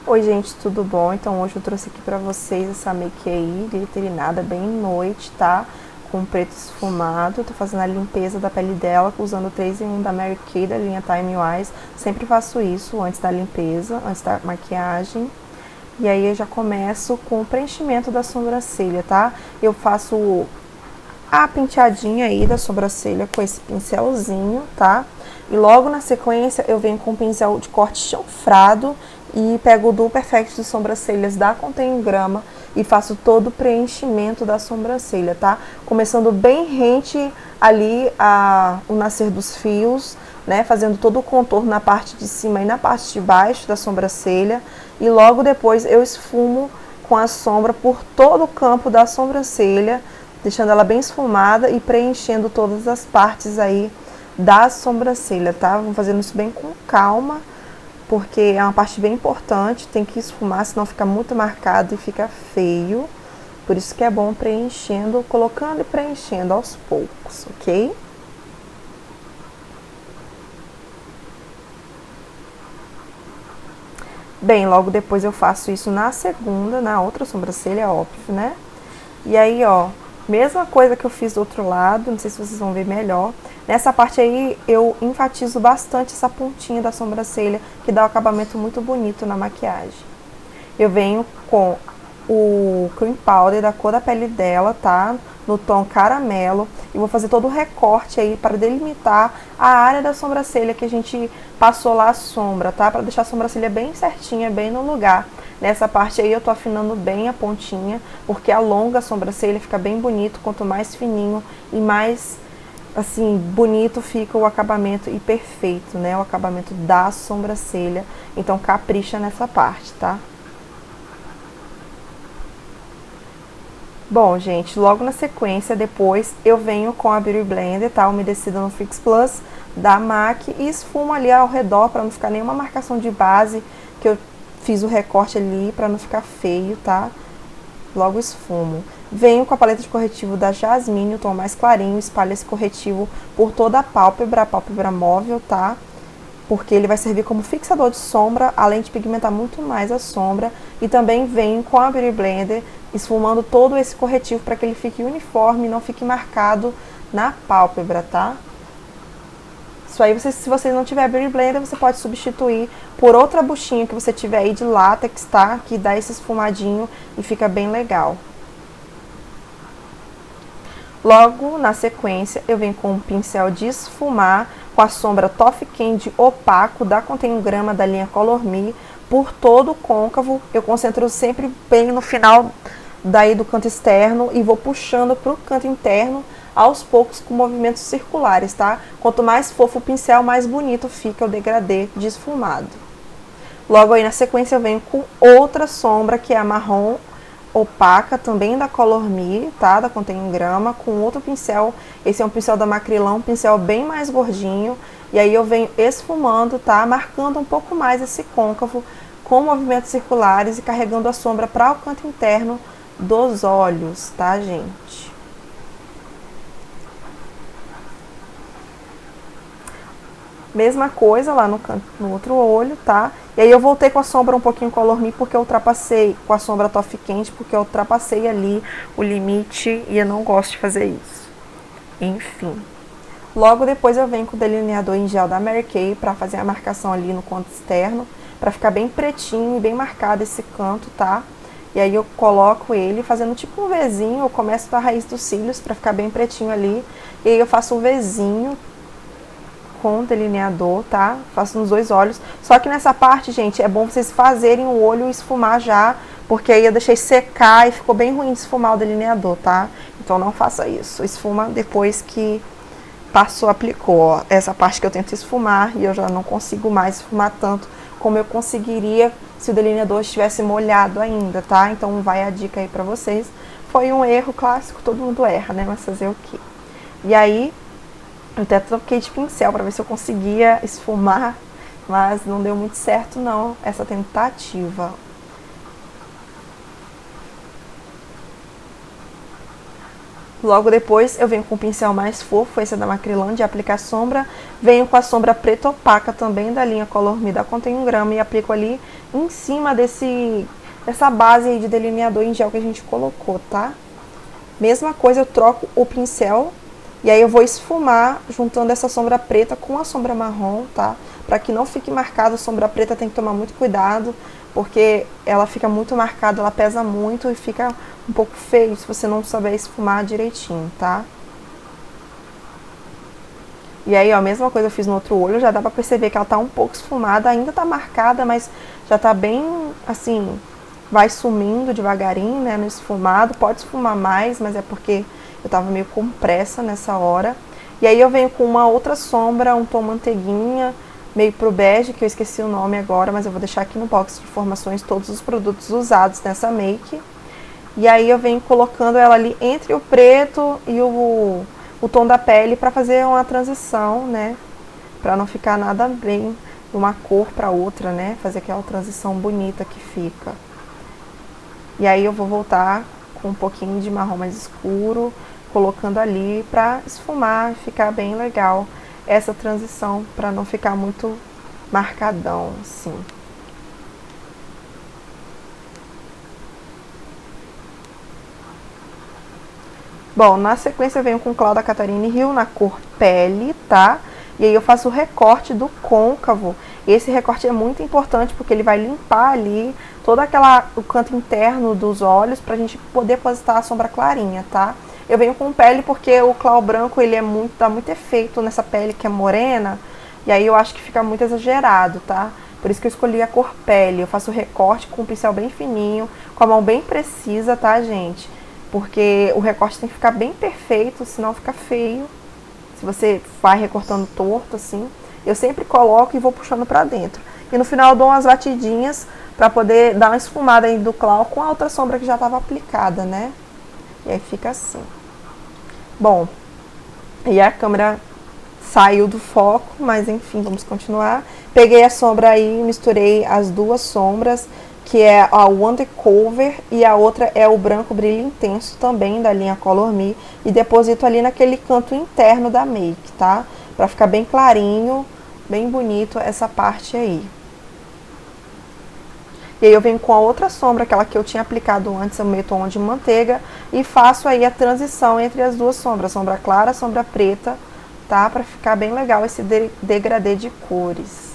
Oi gente, tudo bom? Então hoje eu trouxe aqui pra vocês essa make aí, glitterinada, bem noite, tá? Com preto esfumado. Tô fazendo a limpeza da pele dela usando o 3 em 1 da Mary Kay, da linha Time Wise. Sempre faço isso antes da limpeza, antes da maquiagem. E aí eu já começo com o preenchimento da sobrancelha, tá? Eu faço a penteadinha aí da sobrancelha com esse pincelzinho, tá? E logo na sequência eu venho com um pincel de corte chanfrado e pego o Duo Perfect de sobrancelhas da Contém Grama e faço todo o preenchimento da sobrancelha, tá? Começando bem rente ali o nascer dos fios, né? Fazendo todo o contorno na parte de cima e na parte de baixo da sobrancelha. E logo depois eu esfumo com a sombra por todo o campo da sobrancelha, deixando ela bem esfumada e preenchendo todas as partes aí da sobrancelha, tá? Vamos fazendo isso bem com calma, porque é uma parte bem importante, tem que esfumar, senão fica muito marcado e fica feio. Por isso que é bom preenchendo, colocando e preenchendo aos poucos, ok? Bem, logo depois eu faço isso na segunda, na outra sobrancelha, óbvio, né? E aí, ó, mesma coisa que eu fiz do outro lado, não sei se vocês vão ver melhor. Nessa parte aí, eu enfatizo bastante essa pontinha da sobrancelha, que dá um acabamento muito bonito na maquiagem. Eu venho com o cream powder da cor da pele dela, tá? No tom caramelo. E vou fazer todo o recorte aí para delimitar a área da sobrancelha que a gente passou lá a sombra, tá? Para deixar a sobrancelha bem certinha, bem no lugar. Nessa parte aí eu tô afinando bem a pontinha, porque alonga a sobrancelha, fica bem bonito. Quanto mais fininho e mais, assim, bonito fica o acabamento e perfeito, né? O acabamento da sobrancelha. Então capricha nessa parte, tá? Bom, gente, logo na sequência, depois, eu venho com a Beauty Blender, tá? Umedecida no Fix Plus da MAC e esfumo ali ao redor para não ficar nenhuma marcação de base, que eu fiz o recorte ali para não ficar feio, tá? Logo esfumo. Venho com a paleta de corretivo da Jasmine, o tom mais clarinho, espalho esse corretivo por toda a pálpebra móvel, tá? Porque ele vai servir como fixador de sombra, além de pigmentar muito mais a sombra. E também vem com a Beauty Blender esfumando todo esse corretivo para que ele fique uniforme e não fique marcado na pálpebra, tá? Isso aí, se vocês não tiver Beauty Blender, você pode substituir por outra buchinha que você tiver aí de látex, tá? Que dá esse esfumadinho e fica bem legal. Logo na sequência, eu venho com um pincel de esfumar com a sombra Toffee Candy opaco da Contém Grama da linha Color Me por todo o côncavo. Eu concentro sempre bem no final daí do canto externo e vou puxando para o canto interno aos poucos com movimentos circulares, tá? Quanto mais fofo o pincel, mais bonito fica o degradê de esfumado. Logo aí na sequência eu venho com outra sombra que é a marrom opaca, também da Color Me, tá? Da Contém Grama, com outro pincel. Esse é um pincel da Macrylan, um pincel bem mais gordinho. E aí eu venho esfumando, tá? Marcando um pouco mais esse côncavo com movimentos circulares e carregando a sombra para o canto interno dos olhos, tá, gente? Mesma coisa lá no outro olho, tá? E aí eu voltei com a sombra um pouquinho Color Me porque eu ultrapassei com a sombra Toffee Candy, porque eu ultrapassei ali o limite e eu não gosto de fazer isso. Enfim. Logo depois eu venho com o delineador em gel da Mary Kay para fazer a marcação ali no canto externo, para ficar bem pretinho e bem marcado esse canto, tá? E aí eu coloco ele fazendo tipo um Vzinho, eu começo da raiz dos cílios para ficar bem pretinho ali. E aí eu faço um Vzinho com delineador, tá? Faço nos dois olhos. Só que nessa parte, gente, é bom vocês fazerem o olho e esfumar já, porque aí eu deixei secar e ficou bem ruim de esfumar o delineador, tá? Então não faça isso. Esfuma depois que passou, aplicou, ó. Essa parte que eu tento esfumar e eu já não consigo mais esfumar tanto como eu conseguiria se o delineador estivesse molhado ainda, tá? Então vai a dica aí pra vocês. Foi um erro clássico, todo mundo erra, né? Mas fazer o quê? E aí eu até troquei de pincel para ver se eu conseguia esfumar, mas não deu muito certo não, essa tentativa. Logo depois eu venho com o pincel mais fofo, esse é da Macrylan, de aplicar sombra. Venho com a sombra preta opaca também da linha Color Me da Contém 1 grama e aplico ali em cima dessa base aí de delineador em gel que a gente colocou, tá? Mesma coisa, eu troco o pincel e aí eu vou esfumar juntando essa sombra preta com a sombra marrom, tá? Para que não fique marcado, a sombra preta tem que tomar muito cuidado, porque ela fica muito marcada, ela pesa muito e fica um pouco feio se você não souber esfumar direitinho, tá? E aí, ó, a mesma coisa eu fiz no outro olho, já dá pra perceber que ela tá um pouco esfumada, ainda tá marcada, mas já tá bem, assim, vai sumindo devagarinho, né, no esfumado. Pode esfumar mais, mas é porque eu tava meio com pressa nessa hora. E aí eu venho com uma outra sombra, um tom manteiguinha, meio pro bege, que eu esqueci o nome agora, mas eu vou deixar aqui no box de informações todos os produtos usados nessa make. E aí eu venho colocando ela ali entre o preto e o tom da pele para fazer uma transição, né? Para não ficar nada bem de uma cor para outra, né? Fazer aquela transição bonita que fica. E aí eu vou voltar com um pouquinho de marrom mais escuro, colocando ali para esfumar, ficar bem legal essa transição, para não ficar muito marcadão, assim. Bom, na sequência eu venho com o Cláudia Catarine Hill na cor pele, tá? E aí eu faço o recorte do côncavo. E esse recorte é muito importante porque ele vai limpar ali todo o canto interno dos olhos pra gente poder depositar a sombra clarinha, tá? Eu venho com pele porque o Clau branco, ele dá muito efeito nessa pele que é morena. E aí eu acho que fica muito exagerado, tá? Por isso que eu escolhi a cor pele. Eu faço o recorte com um pincel bem fininho, com a mão bem precisa, tá, gente? Porque o recorte tem que ficar bem perfeito, senão fica feio. Se você vai recortando torto, assim. Eu sempre coloco e vou puxando pra dentro. E no final eu dou umas batidinhas pra poder dar uma esfumada aí do Clau com a outra sombra que já tava aplicada, né? E aí fica assim. Bom, e a câmera saiu do foco, mas enfim, vamos continuar. Peguei a sombra aí, misturei as duas sombras, que é a Undercover e a outra é o branco brilho intenso também da linha Color Me, e deposito ali naquele canto interno da make, tá? Pra ficar bem clarinho, bem bonito essa parte aí. E aí eu venho com a outra sombra, aquela que eu tinha aplicado antes, o meu tom de manteiga, e faço aí a transição entre as duas sombras, sombra clara, sombra preta, tá? Pra ficar bem legal esse degradê de cores.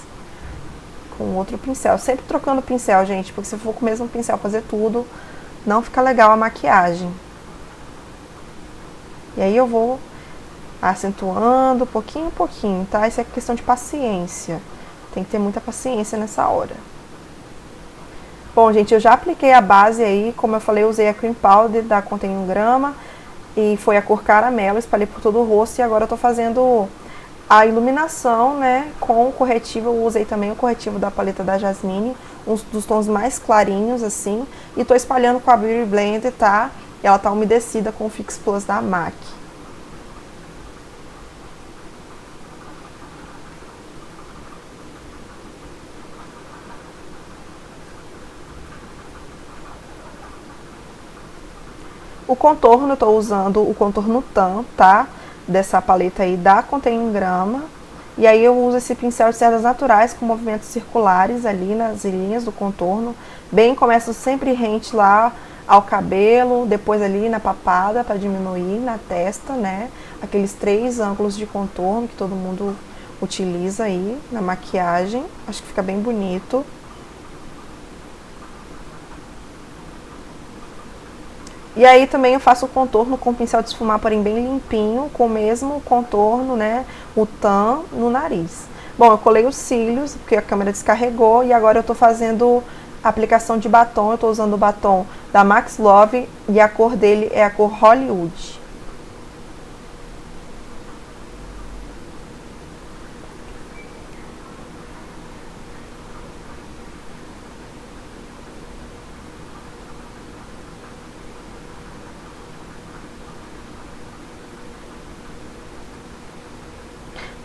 Com outro pincel, sempre trocando o pincel, gente, porque se for com o mesmo pincel fazer tudo, não fica legal a maquiagem. E aí eu vou acentuando pouquinho em pouquinho, tá? Isso é questão de paciência, tem que ter muita paciência nessa hora. Bom, gente, eu já apliquei a base aí, como eu falei, eu usei a Cream Powder da Contém 1 grama, e foi a cor caramelo, espalhei por todo o rosto, e agora eu tô fazendo a iluminação, né, com o corretivo. Eu usei também o corretivo da paleta da Jasmine, uns dos tons mais clarinhos, assim, e tô espalhando com a Beauty Blender, tá? E ela tá umedecida com o Fix Plus da MAC. O contorno, eu tô usando o contorno Tan, tá? Dessa paleta aí da Contém 1 grama. E aí eu uso esse pincel de cerdas naturais com movimentos circulares ali nas linhas do contorno. Bem, começo sempre rente lá ao cabelo, depois ali na papada para diminuir na testa, né? Aqueles 3 ângulos de contorno que todo mundo utiliza aí na maquiagem. Acho que fica bem bonito. E aí também eu faço o contorno com o pincel de esfumar, porém bem limpinho, com o mesmo contorno, né, o tan no nariz. Bom, eu colei os cílios, porque a câmera descarregou, e agora eu tô fazendo a aplicação de batom. Eu tô usando o batom da Max Love, e a cor dele é a cor Hollywood.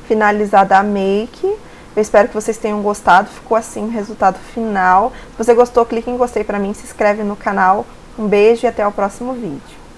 Finalizada a make. Eu espero que vocês tenham gostado. Ficou assim o resultado final. Se você gostou, clique em gostei pra mim, se inscreve no canal. Um beijo e até o próximo vídeo.